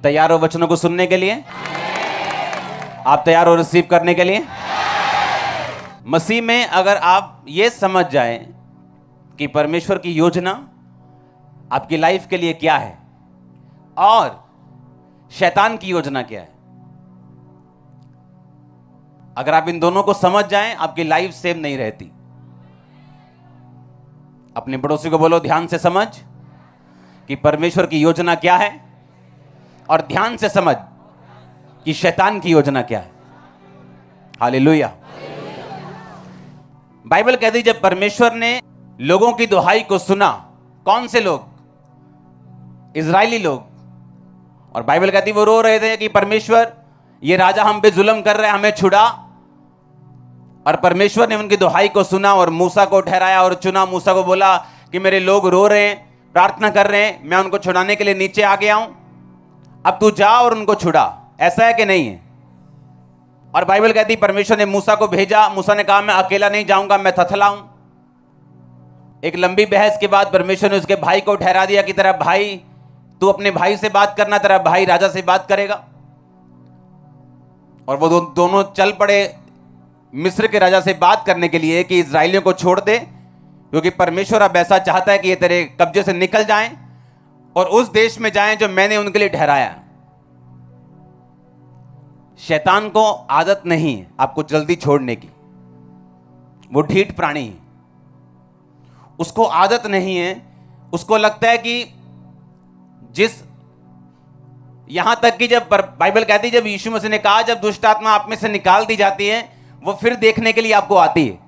तैयार हो वचनों को सुनने के लिए? आप तैयार हो रिसीव करने के लिए? मसीह में अगर आप ये समझ जाएं कि परमेश्वर की योजना आपकी लाइफ के लिए क्या है और शैतान की योजना क्या है, अगर आप इन दोनों को समझ जाएं, आपकी लाइफ सेम नहीं रहती। अपने पड़ोसी को बोलो, ध्यान से समझ कि परमेश्वर की योजना क्या है और ध्यान से समझ कि शैतान की योजना क्या है। हालेलुया। बाइबल कहती जब परमेश्वर ने लोगों की दुहाई को सुना, कौन से लोग? इजरायली लोग। और बाइबल कहती वो रो रहे थे कि परमेश्वर ये राजा हम पे जुल्म कर रहे हैं, हमें छुड़ा। और परमेश्वर ने उनकी दुहाई को सुना और मूसा को ठहराया और चुना। मूसा को बोला कि मेरे लोग रो रहे हैं, प्रार्थना कर रहे हैं, मैं उनको छुड़ाने के लिए नीचे आ गया हूं, अब तू जा और उनको छुड़ा। ऐसा है कि नहीं है? और बाइबल कहती परमेश्वर ने मूसा को भेजा। मूसा ने कहा मैं अकेला नहीं जाऊंगा, मैं थथला हूं। एक लंबी बहस के बाद परमेश्वर ने उसके भाई को ठहरा दिया कि तेरा भाई, तू अपने भाई से बात करना, तेरा भाई राजा से बात करेगा। और वो दोनों चल पड़े मिस्र के राजा से बात करने के लिए कि इजराइलियों को छोड़ दे, क्योंकि परमेश्वर अब ऐसा चाहता है कि ये तेरे कब्जे से निकल जाएं और उस देश में जाएं जो मैंने उनके लिए ठहराया। शैतान को आदत नहीं है आपको जल्दी छोड़ने की, वो ढीठ प्राणी है, उसको आदत नहीं है। उसको लगता है कि यहां तक कि जब बाइबल कहती है जब यीशु मसीह ने कहा जब दुष्ट आत्मा आप में से निकाल दी जाती है, वो फिर देखने के लिए आपको आती है।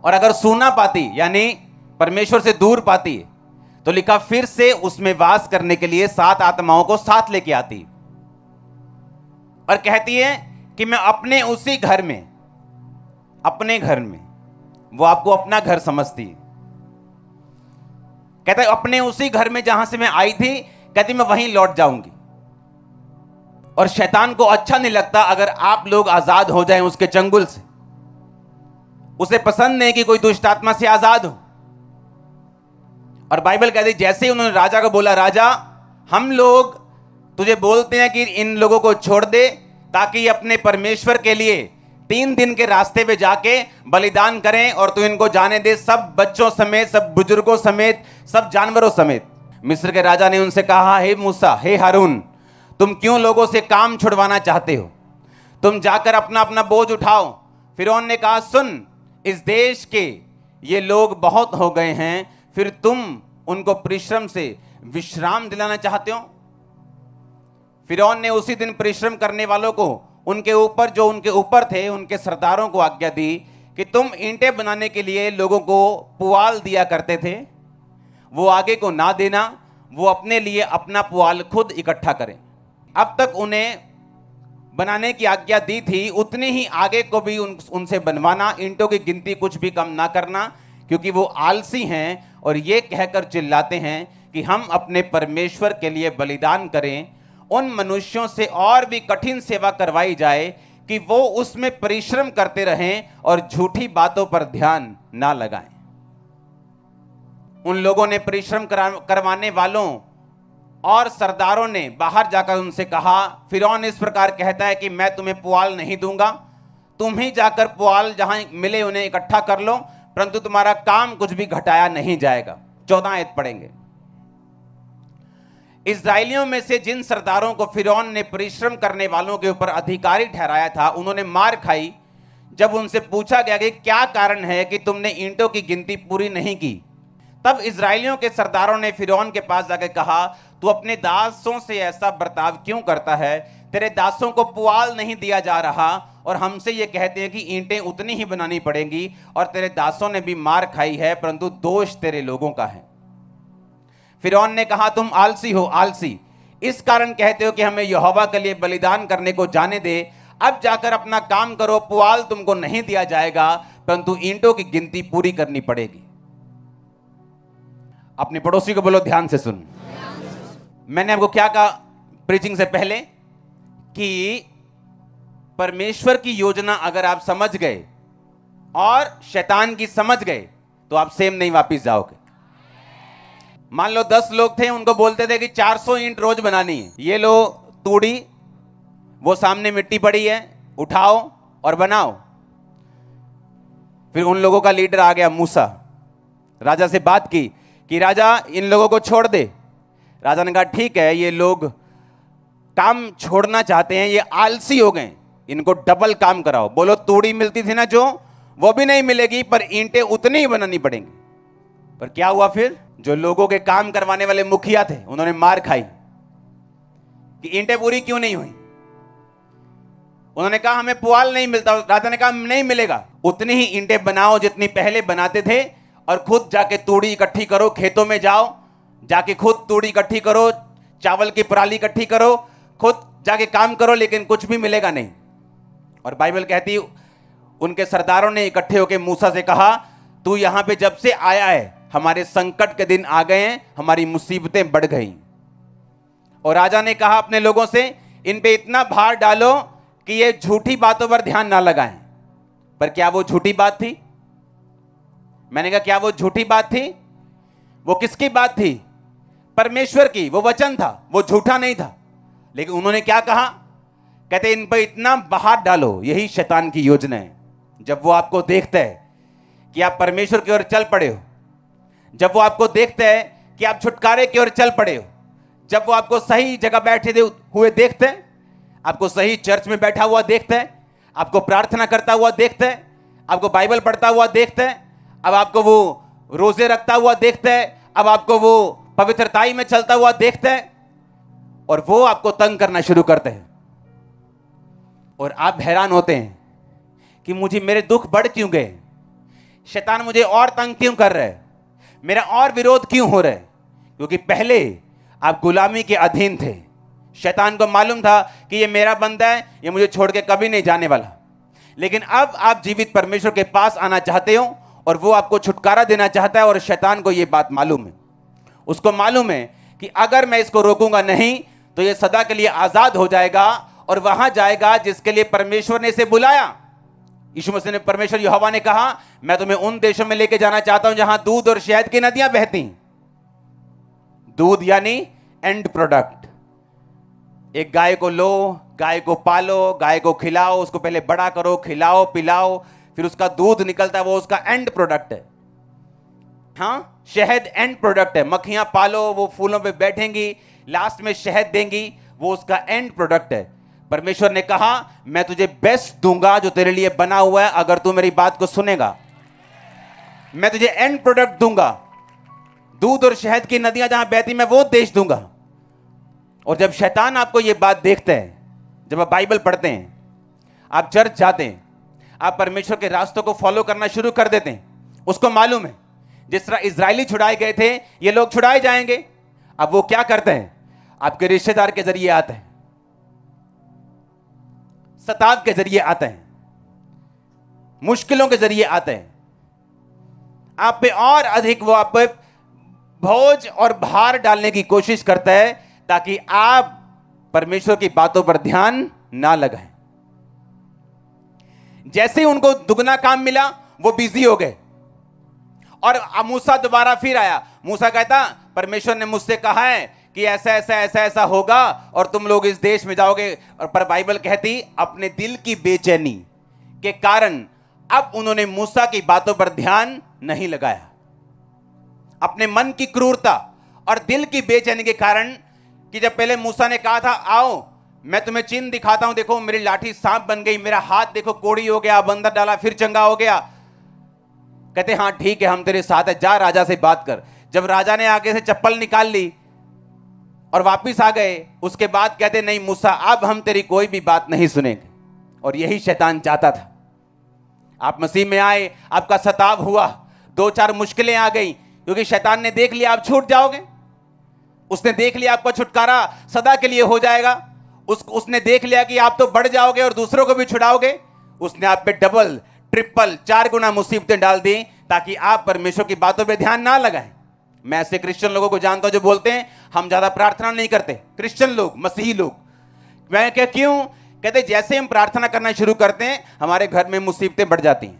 और अगर सुना पाती यानी परमेश्वर से दूर पाती है, तो लिखा फिर से उसमें वास करने के लिए 7 आत्माओं को साथ लेके आती है और कहती है कि मैं अपने उसी घर में, अपने घर में, वो आपको अपना घर समझती है। कहता है अपने उसी घर में जहां से मैं आई थी, कहती मैं वहीं लौट जाऊंगी। और शैतान को अच्छा नहीं लगता अगर आप लोग आजाद हो जाएं उसके चंगुल से। उसे पसंद नहीं कि कोई दुष्ट आत्मा से आजाद हो। और बाइबल कहती जैसे ही उन्होंने राजा को बोला, राजा हम लोग तुझे बोलते हैं कि इन लोगों को छोड़ दे ताकि अपने परमेश्वर के लिए 3 दिन के रास्ते पे जाके बलिदान करें और तू इनको जाने दे, सब बच्चों समेत, सब बुजुर्गों समेत, सब जानवरों समेत। मिस्र के राजा ने उनसे कहा, हे मूसा, हे हारून, तुम क्यों लोगों से काम छुड़वाना चाहते हो? तुम जाकर अपना अपना बोझ उठाओ। फिरौन ने कहा, सुन, इस देश के ये लोग बहुत हो गए हैं, फिर तुम उनको परिश्रम से विश्राम दिलाना चाहते हो? फिरौन ने उसी दिन परिश्रम करने वालों को, उनके ऊपर जो उनके ऊपर थे, उनके सरदारों को आज्ञा दी कि तुम ईंटें बनाने के लिए लोगों को पुआल दिया करते थे, वो आगे को ना देना, वो अपने लिए अपना पुआल खुद इकट्ठा करें। अब तक उन्हें बनाने की आज्ञा दी थी, उतनी ही आगे को भी उनसे बनवाना, ईंटों की गिनती कुछ भी कम ना करना, क्योंकि वो आलसी हैं और ये कहकर चिल्लाते हैं कि हम अपने परमेश्वर के लिए बलिदान करें। उन मनुष्यों से और भी कठिन सेवा करवाई जाए कि वो उसमें परिश्रम करते रहें और झूठी बातों पर ध्यान ना लगाएं। उन लोगों ने परिश्रम करवाने वालों और सरदारों ने बाहर जाकर उनसे कहा, फिरौन इस प्रकार कहता है कि मैं तुम्हें पुआल नहीं दूंगा, तुम ही जाकर पुआल जहां मिले उन्हें इकट्ठा कर लो, परंतु तुम्हारा काम कुछ भी घटाया नहीं जाएगा। 14 आयत पढ़ेंगे। इस्राएलियों में से जिन सरदारों को फिरौन ने परिश्रम करने वालों के ऊपर अधिकारी ठहराया था, उन्होंने मार खाई जब उनसे पूछा गया कि क्या कारण है कि तुमने ईंटों की गिनती पूरी नहीं की। तब इस्राएलियों के सरदारों ने फिरौन के पास जाकर कहा, तू अपने दासों से ऐसा बर्ताव क्यों करता है? तेरे दासों को पुआल नहीं दिया जा रहा और हमसे ये कहते हैं कि ईंटें उतनी ही बनानी पड़ेंगी, और तेरे दासों ने भी मार खाई है, परंतु दोष तेरे लोगों का है। फिरौन ने कहा, तुम आलसी हो, आलसी, इस कारण कहते हो कि हमें यहोवा के लिए बलिदान करने को जाने दे। अब जाकर अपना काम करो, पुआल तुमको नहीं दिया जाएगा, परंतु ईंटों की गिनती पूरी करनी पड़ेगी। अपने पड़ोसी को बोलो, ध्यान से सुन। मैंने आपको क्या कहा प्रीचिंग से पहले कि परमेश्वर की योजना अगर आप समझ गए और शैतान की समझ गए तो आप सेम नहीं वापस जाओगे। मान लो 10 लोग थे, उनको बोलते थे कि 400 ईंट रोज बनानी है। ये लो तूड़ी, वो सामने मिट्टी पड़ी है, उठाओ और बनाओ। फिर उन लोगों का लीडर आ गया मूसा, राजा से बात की कि राजा इन लोगों को छोड़ दे। राजा ने कहा ठीक है, ये लोग काम छोड़ना चाहते हैं, ये आलसी हो गए, इनको डबल काम कराओ। बोलो तूड़ी मिलती थी ना जो, वो भी नहीं मिलेगी, पर ईंटें उतनी ही बनानी पड़ेंगी। पर क्या हुआ फिर? जो लोगों के काम करवाने वाले मुखिया थे, उन्होंने मार खाई कि ईंटें पूरी क्यों नहीं हुई। उन्होंने कहा हमें पुआल नहीं मिलता। राजा ने कहा नहीं मिलेगा, उतनी ही ईंटें बनाओ जितनी पहले बनाते थे, और खुद जाके तूड़ी इकट्ठी करो, खेतों में जाओ, जाके खुद तूड़ी इकट्ठी करो, चावल की पराली इकट्ठी करो, खुद जाके काम करो, लेकिन कुछ भी मिलेगा नहीं। और बाइबल कहती उनके सरदारों ने इकट्ठे होकर मूसा से कहा तू यहां पे जब से आया है, हमारे संकट के दिन आ गए हैं, हमारी मुसीबतें बढ़ गई। और राजा ने कहा अपने लोगों से इन पे इतना भार डालो कि ये झूठी बातों पर ध्यान ना लगाएं। पर क्या वो झूठी बात थी? मैंने कहा क्या वो झूठी बात थी? वो किसकी बात थी? परमेश्वर की। वो वचन था, वो झूठा नहीं था। लेकिन उन्होंने क्या कहा? कहते इन पर इतना भार डालो। यही शैतान की योजना है। जब वो आपको देखता है कि आप परमेश्वर की ओर चल पड़े हो, जब वो आपको देखता है कि आप छुटकारे की ओर चल पड़े हो, जब वो आपको सही जगह बैठे हुए देखते हैं, आपको सही चर्च में बैठा हुआ देखता है, आपको प्रार्थना करता हुआ देखता है, आपको बाइबल पढ़ता हुआ देखता है, अब आपको वो रोजे रखता हुआ देखता है, अब आपको वो पवित्रताई में चलता हुआ देखता है, और वो आपको तंग करना शुरू करते हैं। और आप हैरान होते हैं कि मुझे मेरे दुख बढ़ क्यों गए, शैतान मुझे और तंग क्यों कर रहा है, मेरा और विरोध क्यों हो रहा है। क्योंकि पहले आप गुलामी के अधीन थे। शैतान को मालूम था कि ये मेरा बंदा है, ये मुझे छोड़ के कभी नहीं जाने वाला। लेकिन अब आप जीवित परमेश्वर के पास आना चाहते हो, और वो आपको छुटकारा देना चाहता है। और शैतान को ये बात मालूम है, उसको मालूम है कि अगर मैं इसको रोकूंगा नहीं तो ये सदा के लिए आजाद हो जाएगा और वहां जाएगा जिसके लिए परमेश्वर ने इसे बुलाया। यीशु मसीह ने, परमेश्वर यहोवा ने कहा मैं तुम्हें उन देशों में लेके जाना चाहता हूं जहां दूध और शहद की नदियां बहती। दूध यानी एंड प्रोडक्ट। एक गाय को लो, गाय को पालो, गाय को खिलाओ, उसको पहले बड़ा करो, खिलाओ पिलाओ, फिर उसका दूध निकलता है, वो उसका एंड प्रोडक्ट है। हाँ, शहद एंड प्रोडक्ट है। मक्खियां पालो, वो फूलों पे बैठेंगी, लास्ट में शहद देंगी, वो उसका एंड प्रोडक्ट है। परमेश्वर ने कहा मैं तुझे बेस्ट दूंगा जो तेरे लिए बना हुआ है, अगर तू मेरी बात को सुनेगा। मैं तुझे एंड प्रोडक्ट दूंगा, दूध और शहद की नदियां जहां बहती, मैं वो देश दूंगा। और जब शैतान आपको ये बात देखता है, जब आप बाइबल पढ़ते हैं, आप चर्च जाते हैं, आप परमेश्वर के रास्तों को फॉलो करना शुरू कर देते हैं, उसको मालूम है जिस तरह इजरायली छुड़ाए गए थे, ये लोग छुड़ाए जाएंगे। अब वो क्या करते हैं? आपके रिश्तेदार के जरिए आते हैं, सताव के जरिए आते हैं, मुश्किलों के जरिए आते हैं। आप पे और अधिक वो आप पे बोझ और भार डालने की कोशिश करता है ताकि आप परमेश्वर की बातों पर ध्यान ना लगाएं। जैसे ही उनको दुगना काम मिला, वो बिजी हो गए। और मूसा दोबारा फिर आया। मूसा कहता परमेश्वर ने मुझसे कहा है कि ऐसा ऐसा ऐसा ऐसा होगा और तुम लोग इस देश में जाओगे। और पर बाइबल कहती अपने दिल की बेचैनी के कारण अब उन्होंने मूसा की बातों पर ध्यान नहीं लगाया। अपने मन की क्रूरता और दिल की बेचैनी के कारण, कि जब पहले मूसा ने कहा था आओ मैं तुम्हें चिन्ह दिखाता हूं, देखो मेरी लाठी सांप बन गई, मेरा हाथ देखो कोड़ी हो गया, अब अंदर डाला फिर चंगा हो गया। कहते हाँ ठीक है हम तेरे साथ है, जा राजा से बात कर। जब राजा ने आगे से चप्पल निकाल ली और वापिस आ गए, उसके बाद कहते नहीं मूसा अब हम तेरी कोई भी बात नहीं सुनेंगे। और यही शैतान चाहता था। आप मसीह में आए, आपका सताव हुआ, 2-4 मुश्किलें आ गई, क्योंकि शैतान ने देख लिया आप छूट जाओगे। उसने देख लिया आपका छुटकारा सदा के लिए हो जाएगा। उसने देख लिया कि आप तो बढ़ जाओगे और दूसरों को भी छुड़ाओगे। उसने आप पे डबल ट्रिपल 4 गुना मुसीबतें डाल दी ताकि आप परमेश्वर की बातों पे ध्यान ना लगाएं। मैं ऐसे क्रिश्चियन लोगों को जानता हूं जो बोलते हैं हम ज्यादा प्रार्थना नहीं करते। क्रिश्चियन लोग, मसीही लोग। मैं क्या क्यों? कहते जैसे हम प्रार्थना करना शुरू करते हैं हमारे घर में मुसीबतें बढ़ जाती हैं।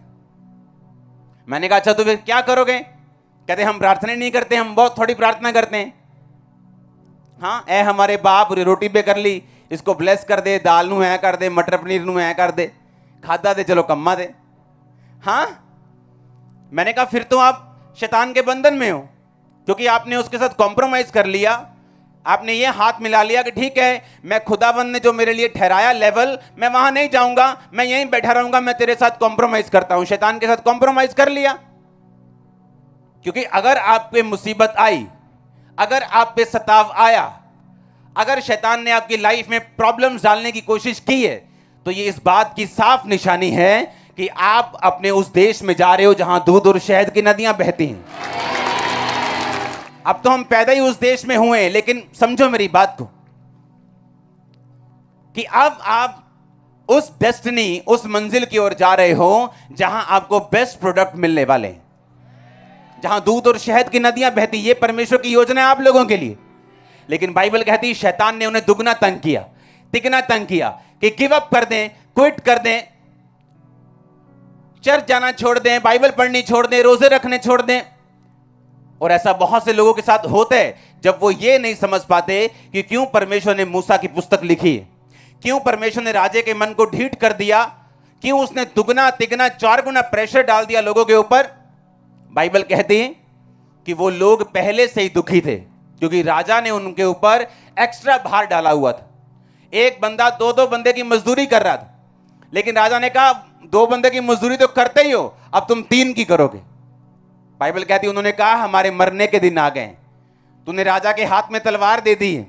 मैंने कहा अच्छा तो फिर क्या करोगे? कहते हम प्रार्थना नहीं करते, हम बहुत थोड़ी प्रार्थना करते हैं। हाँ, ए हमारे बाप रोटी पे कर ली, इसको ब्लेस कर दे, दाल नू ऐ कर दे, मटर पनीर नू ऐ कर दे, खादा दे, चलो कम्मा दे। हाँ, मैंने कहा फिर तो आप शैतान के बंधन में हो, क्योंकि आपने उसके साथ कॉम्प्रोमाइज कर लिया। आपने ये हाथ मिला लिया कि ठीक है, मैं खुदाबंद ने जो मेरे लिए ठहराया लेवल, मैं वहां नहीं जाऊंगा, मैं यहीं बैठा रहूंगा, मैं तेरे साथ कॉम्प्रोमाइज करता हूं। शैतान के साथ कॉम्प्रोमाइज कर लिया। क्योंकि अगर आप पे मुसीबत आई, अगर आप पे सताव आया, अगर शैतान ने आपकी लाइफ में प्रॉब्लम्स डालने की कोशिश की है, तो ये इस बात की साफ निशानी है कि आप अपने उस देश में जा रहे हो जहां दूध और शहद की नदियां बहती हैं। अब तो हम पैदा ही उस देश में हुए, लेकिन समझो मेरी बात को कि अब आप उस डेस्टिनी, उस मंजिल की ओर जा रहे हो जहां आपको बेस्ट प्रोडक्ट मिलने वाले हैं, जहां दूध और शहद की नदियां बहती। ये परमेश्वर की योजना है आप लोगों के लिए। लेकिन बाइबल कहती है शैतान ने उन्हें दुगना तंग किया, तिगना तंग किया कि गिव अप कर दें, क्विट कर दें, चर्च जाना छोड़ दें, बाइबल पढ़नी छोड़ दें, रोजे रखने छोड़ दें। और ऐसा बहुत से लोगों के साथ होता है जब वो ये नहीं समझ पाते कि क्यों परमेश्वर ने मूसा की पुस्तक लिखी है, क्यों परमेश्वर ने राजे के मन को ढीठ कर दिया, क्यों उसने दुगना तिगना 4 गुना प्रेशर डाल दिया लोगों के ऊपर। बाइबल कहती है कि वो लोग पहले से ही दुखी थे, क्योंकि राजा ने उनके ऊपर एक्स्ट्रा भार डाला हुआ था। एक बंदा 2-2 बंदे की मजदूरी कर रहा था, लेकिन राजा ने कहा 2 बंदे की मजदूरी तो करते ही हो, अब तुम 3 की करोगे। बाइबल कहती है उन्होंने कहा हमारे मरने के दिन आ गए, तूने राजा के हाथ में तलवार दे दी है।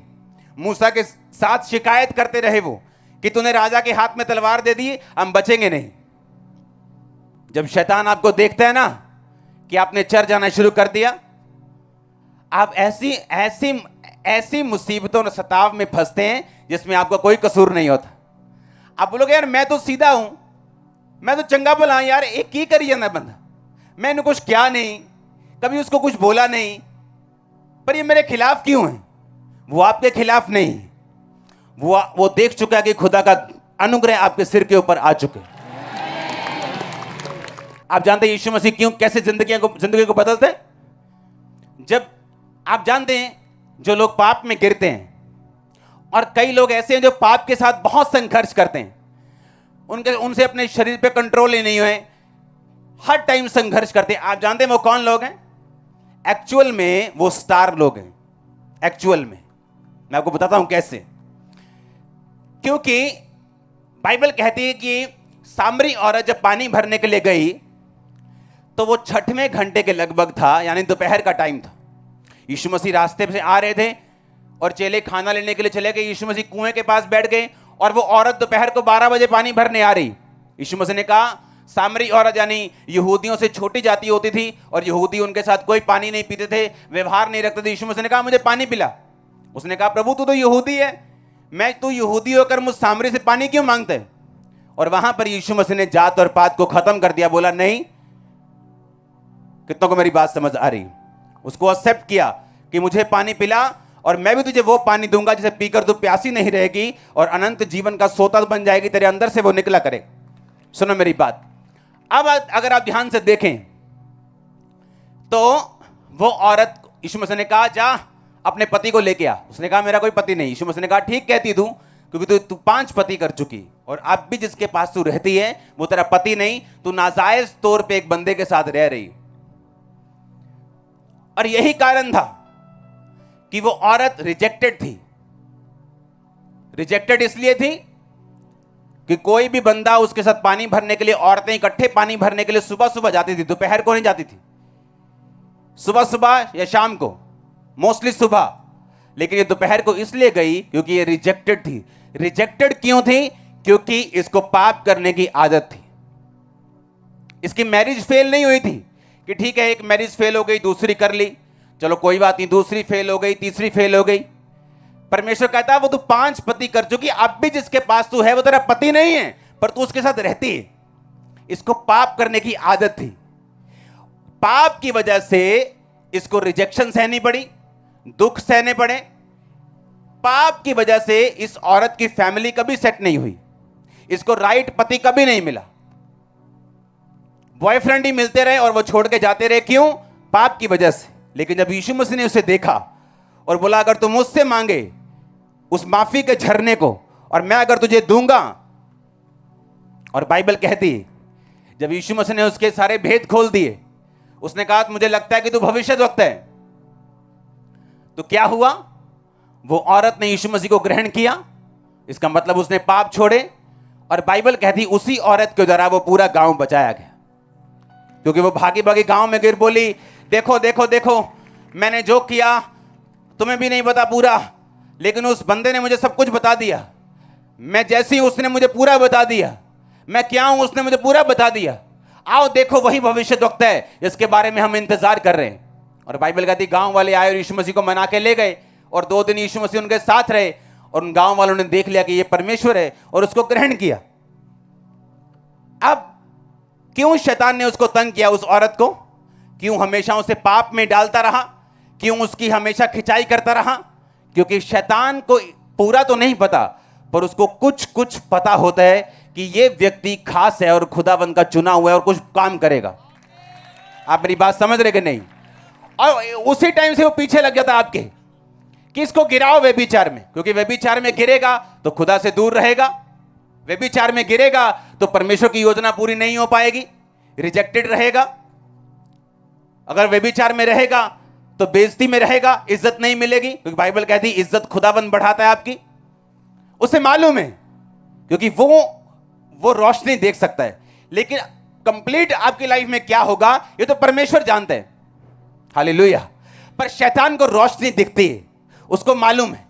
मूसा के साथ शिकायत करते रहे वो कि तूने राजा के हाथ में तलवार दे दी, हम बचेंगे नहीं। जब शैतान आपको देखता है ना कि आपने चर्च जाना शुरू कर दिया, आप ऐसी ऐसी ऐसी मुसीबतों और सताव में फंसते हैं जिसमें आपका कोई कसूर नहीं होता। आप बोलोगे यार मैं तो सीधा हूं, मैं तो चंगा भला हूं यार, एक ही करी जाना बंदा, मैंने कुछ किया नहीं, कभी उसको कुछ बोला नहीं, पर ये मेरे खिलाफ क्यों है। वो आपके खिलाफ नहीं, वो देख चुका है कि खुदा का अनुग्रह आपके सिर के ऊपर आ चुके। आप जानते हैं यीशु मसीह क्यों कैसे जिंदगी को बदलते हैं? जब आप जानते हैं जो लोग पाप में गिरते हैं, और कई लोग ऐसे हैं जो पाप के साथ बहुत संघर्ष करते हैं, उनसे अपने शरीर पे कंट्रोल ही नहीं हुए, हर टाइम संघर्ष करते हैं। आप जानते हैं वो कौन लोग हैं? एक्चुअल में वो स्टार लोग हैं। एक्चुअल में मैं आपको बताता हूं कैसे। क्योंकि बाइबल कहती है कि सामरी औरत जब पानी भरने के लिए गई तो वो 6वें घंटे के लगभग था, यानी दोपहर का टाइम था। यीशु मसीह रास्ते से आ रहे थे और चेले खाना लेने के लिए चले गए। यीशु मसीह कुएं के पास बैठ गए और वो औरत दोपहर को 12 बजे पानी भरने आ रही। यीशु मसीह ने कहा, सामरी औरत यानी यहूदियों से छोटी जाति होती थी और यहूदी उनके साथ कोई पानी नहीं पीते थे, व्यवहार नहीं रखते थे। यीशु मसीह ने कहा मुझे पानी पिला। उसने कहा प्रभु तू तो यहूदी है, मैं तू यहूदी होकर मुझ सामरी से पानी क्यों मांगते है? और वहां पर यीशु मसीह ने जात और पात को खत्म कर दिया। बोला नहीं, कितनों को मेरी बात समझ आ रही? उसको एक्सेप्ट किया कि मुझे पानी पिला और मैं भी तुझे वो पानी दूंगा जिसे पीकर तू प्यासी नहीं रहेगी और अनंत जीवन का सोता बन जाएगी, तेरे अंदर से वो निकला करे। सुनो मेरी बात। अब अगर आप ध्यान से देखें तो वो औरत, यीशु मसीह ने कहा जा अपने पति को लेके आ। उसने कहा मेरा कोई पति नहीं। यीशु मसीह ने कहा ठीक कहती तू, क्योंकि तू 5 पति कर चुकी और अब भी जिसके पास तू रहती है वो तेरा पति नहीं, तू नाजायज तौर पे एक बंदे के साथ रह रही। और यही कारण था कि वो औरत रिजेक्टेड थी। रिजेक्टेड इसलिए थी कि कोई भी बंदा उसके साथ पानी भरने के लिए, औरतें इकट्ठे पानी भरने के लिए सुबह सुबह जाती थी, दोपहर को नहीं जाती थी, सुबह सुबह या शाम को, मोस्टली सुबह। लेकिन ये दोपहर को इसलिए गई क्योंकि ये रिजेक्टेड थी। रिजेक्टेड क्यों थी? क्योंकि इसको पाप करने की आदत थी। इसकी मैरिज फेल नहीं हुई थी कि ठीक है एक मैरिज फेल हो गई, दूसरी कर ली, चलो कोई बात नहीं, दूसरी फेल हो गई, तीसरी फेल हो गई। परमेश्वर कहता है वो तू 5 पति कर चुकी, अब भी जिसके पास तू है वो तेरा पति नहीं है, पर तू उसके साथ रहती है। इसको पाप करने की आदत थी। पाप की वजह से इसको रिजेक्शन सहनी पड़ी, दुख सहने पड़े। पाप की वजह से इस औरत की फैमिली कभी सेट नहीं हुई, इसको राइट पति कभी नहीं मिला। बॉयफ्रेंड ही मिलते रहे और वो छोड़ के जाते रहे। क्यों? पाप की वजह से। लेकिन जब यीशु मसीह ने उसे देखा और बोला अगर तू मुझसे मांगे उस माफी के झरने को और मैं अगर तुझे दूंगा, और बाइबल कहती है जब यीशु मसीह ने उसके सारे भेद खोल दिए, उसने कहा मुझे लगता है कि तू भविष्यद्वक्ता है। तो क्या हुआ, वो औरत ने यीशु मसीह को ग्रहण किया, इसका मतलब उसने पाप छोड़े। और बाइबल कहती उसी औरत के द्वारा वो पूरा गांव बचाया गया, क्योंकि वो भागी भागी गांव में गिर बोली देखो देखो देखो मैंने जो किया तुम्हें भी नहीं पता पूरा, लेकिन उस बंदे ने मुझे सब कुछ बता दिया। मैं जैसी उसने मुझे पूरा बता दिया, मैं क्या हूं उसने मुझे पूरा बता दिया। आओ देखो वही भविष्यद्वक्ता है जिसके बारे में हम इंतजार कर रहे हैं। और बाइबल कहती गांव वाले आए और यीशु मसीह को मना के ले गए, और 2 दिन यीशु मसीह उनके साथ रहे, और उन गांव वालों ने देख लिया कि ये परमेश्वर है और उसको ग्रहण किया। अब क्यों शैतान ने उसको तंग किया, उस औरत को? क्यों हमेशा उसे पाप में डालता रहा? क्यों उसकी हमेशा खिंचाई करता रहा? क्योंकि शैतान को पूरा तो नहीं पता, पर उसको कुछ कुछ पता होता है कि ये व्यक्ति खास है और खुदावंद का चुना हुआ है और कुछ काम करेगा। आप मेरी बात समझ रहे कि नहीं? और उसी टाइम से वो पीछे लग जाता आपके कि इसको गिराओ व्यभिचार में, क्योंकि व्यभिचार में गिरेगा तो खुदा से दूर रहेगा, व्यभिचार में गिरेगा तो परमेश्वर की योजना पूरी नहीं हो पाएगी, रिजेक्टेड रहेगा। अगर व्यभिचार में रहेगा तो बेइज्जती में रहेगा, इज्जत नहीं मिलेगी, क्योंकि बाइबल कहती है इज्जत खुदाबंद बढ़ाता है आपकी। उसे मालूम है, क्योंकि वो रोशनी देख सकता है, लेकिन कंप्लीट आपकी लाइफ में क्या होगा ये तो परमेश्वर जानते हैं। हालेलुया। पर शैतान को रोशनी दिखती है, उसको मालूम है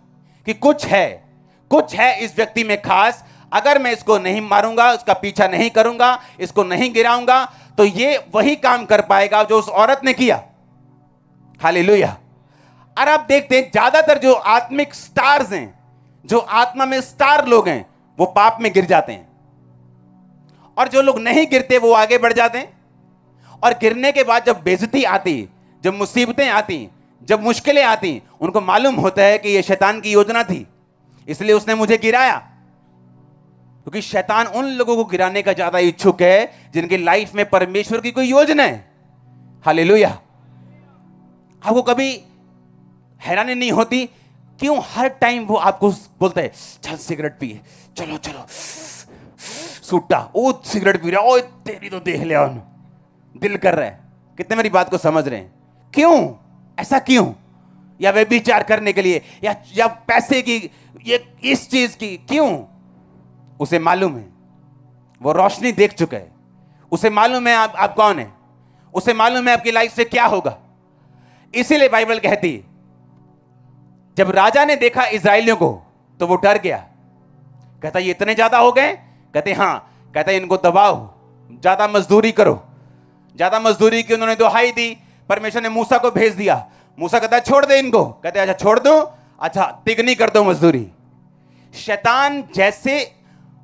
कि कुछ है इस व्यक्ति में खास। अगर मैं इसको नहीं मारूंगा, उसका पीछा नहीं करूंगा, इसको नहीं गिराऊंगा, तो ये वही काम कर पाएगा जो उस औरत ने किया। हालेलुया। और आप देखते हैं ज्यादातर जो आत्मिक स्टार्स हैं, जो आत्मा में स्टार लोग हैं, वो पाप में गिर जाते हैं, और जो लोग नहीं गिरते वो आगे बढ़ जाते हैं। और गिरने के बाद जब बेइज्जती आती, जब मुसीबतें आती, जब मुश्किलें आती, उनको मालूम होता है कि यह शैतान की योजना थी, इसलिए उसने मुझे गिराया। क्योंकि शैतान उन लोगों को गिराने का ज्यादा इच्छुक है जिनकी लाइफ में परमेश्वर की कोई योजना है। हालेलुया। आपको कभी हैरानी नहीं होती क्यों हर टाइम वो आपको बोलता है चल सिगरेट पिए, चलो चलो सूटा, ओ सिगरेट पी रहा, ओ तेरी तो देख लिया, दिल कर रहा है। कितने मेरी बात को समझ रहे हैं? क्यों ऐसा क्यों? या व्यभिचार करने के लिए, या पैसे की, ये इस चीज की, क्यों? उसे मालूम है, वो रोशनी देख चुका है, उसे मालूम है आप कौन है, उसे मालूम है आपकी लाइफ से क्या होगा। इसीलिए बाइबल कहती है जब राजा ने देखा इजराइलियों को तो वो डर गया। कहता ये इतने ज्यादा हो गए? कहते हाँ। कहता इनको दबाओ, ज्यादा मजदूरी करो। ज्यादा मजदूरी की उन्होंने दुहाई दी। परमेश्वर ने मूसा को भेज दिया। मूसा कहता छोड़ दे इनको। कहते अच्छा छोड़ दो, अच्छा तिगनी कर दो मजदूरी। शैतान जैसे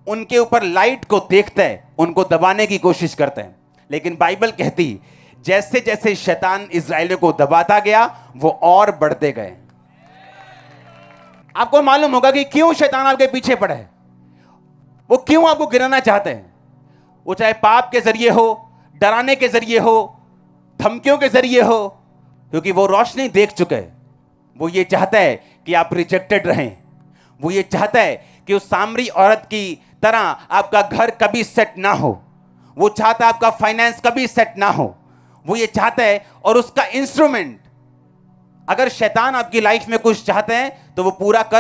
उनके ऊपर लाइट को देखता है, उनको दबाने की कोशिश करता है। लेकिन बाइबल कहती जैसे जैसे शैतान इजराइलियों को दबाता गया वो और बढ़ते गए। आपको मालूम होगा कि क्यों शैतान आपके पीछे पड़ा है, वो क्यों आपको गिराना चाहते हैं। वो चाहे पाप के जरिए हो, डराने के जरिए हो, धमकियों के जरिए हो, क्योंकि वो रोशनी देख चुके हैं। वो ये चाहता है कि आप रिजेक्टेड रहें। वो ये चाहता है कि उस सामरी औरत की तरह आपका घर कभी सेट ना हो। वो चाहता है आपका फाइनेंस कभी सेट ना हो। वो ये चाहता है, और उसका इंस्ट्रूमेंट, अगर शैतान आपकी लाइफ में कुछ चाहते हैं तो वो पूरा कर